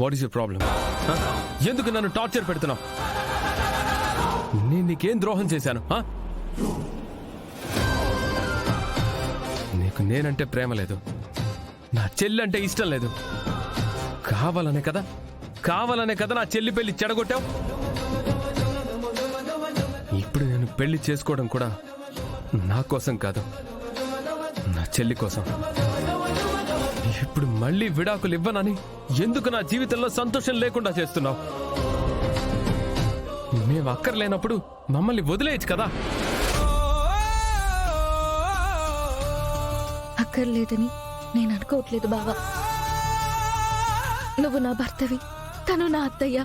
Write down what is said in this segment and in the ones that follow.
What is your problem? ఎందుకు నన్ను torture పెడుతున్నావు? నేను నీకేం ద్రోహం చేశాను? నీకు నేనంటే ప్రేమ లేదు, నా చెల్లి అంటే ఇష్టం లేదు. కావాలనే కదా నా చెల్లి పెళ్లి చెడగొట్టావు. ఇప్పుడు నేను పెళ్లి చేసుకోవడం కూడా నా కోసం కాదు, నా చెల్లి కోసం. ఇప్పుడు మళ్ళీ విడాకులు ఇవ్వనని ఎందుకు నా జీవితంలో సంతోషం లేకుండా చేస్తున్నావు? మేము అక్కర్లేనప్పుడు మమ్మల్ని వదిలేయచ్చు కదా. అక్కర్లేదని నేను అనుకోవట్లేదు బావా. నువ్వు నా భర్తవి, తను నా అత్తయ్య,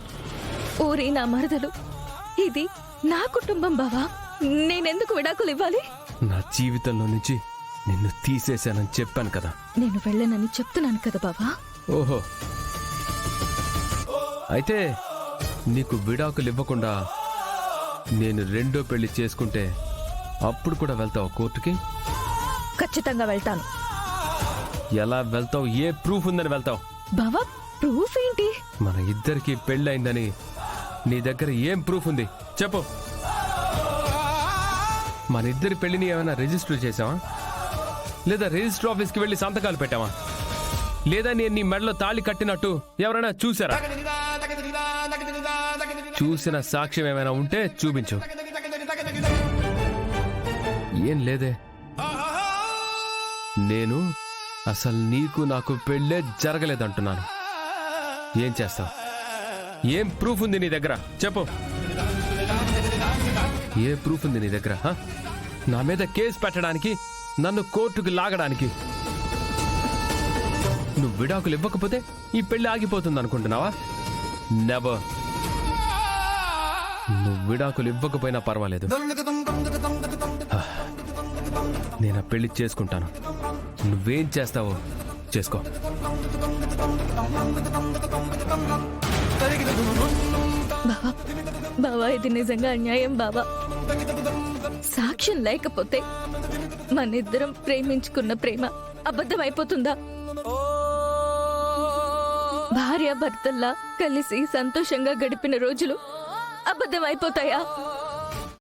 ఊరి నా మరదలు. ఇది నా కుటుంబం బావా. నేనెందుకు విడాకులు ఇవ్వాలి? నా జీవితంలో నుంచి నిన్ను తీసేశానని చెప్పాను కదా. నేను వెళ్ళనని చెప్తున్నాను కదా బావా. ఓహో, అయితే నీకు విడాకులు ఇవ్వకుండా నేను రెండో పెళ్లి చేసుకుంటే అప్పుడు కూడా వెళ్తావు కోర్టుకి? ఖచ్చితంగా వెళ్తాను. ఎలా వెళ్తావు? ఏ ప్రూఫ్ ఉందని వెళ్తావు? బావా, ప్రూఫ్ ఏంటి? మన ఇద్దరికి పెళ్ళయిందని నీ దగ్గర ఏం ప్రూఫ్ ఉంది చెప్పు. మన ఇద్దరి పెళ్లిని ఏమైనా రిజిస్టర్ చేసావా? లేదా రిజిస్టర్ ఆఫీస్కి వెళ్ళి సంతకాలు పెట్టావా? లేదా నేను నీ మెడలో తాళి కట్టినట్టు ఎవరైనా చూసారా? చూసిన సాక్ష్యం ఏమైనా ఉంటే చూపించు. ఏం లేదే. నేను అసలు నీకు నాకు పెళ్ళే జరగలేదంటున్నాను. ఏం చేస్తావు? ఏం ప్రూఫ్ ఉంది నీ దగ్గర చెప్పు. ఏ ప్రూఫ్ ఉంది నీ దగ్గర? నా మీద కేసు పెట్టడానికి, నన్ను కోర్టుకు లాగడానికి? నువ్వు విడాకులు ఇవ్వకపోతే ఈ పెళ్లి ఆగిపోతుంది అనుకుంటున్నావా? నెవర్. నువ్వు విడాకులు ఇవ్వకపోయినా పర్వాలేదు, నేను ఆ పెళ్లి చేసుకుంటాను. నువ్వేం చేస్తావో చేసుకో. బావా, బావా, ఇది నిజంగా అన్యాయం బావా. సాక్ష్యం లేకపోతే మనిద్దరం ప్రేమించుకున్న ప్రేమ అబద్ధం అయిపోతుందా? భార్యాభర్తల్లా కలిసి సంతోషంగా గడిపిన రోజులు అబద్ధం అయిపోతాయా?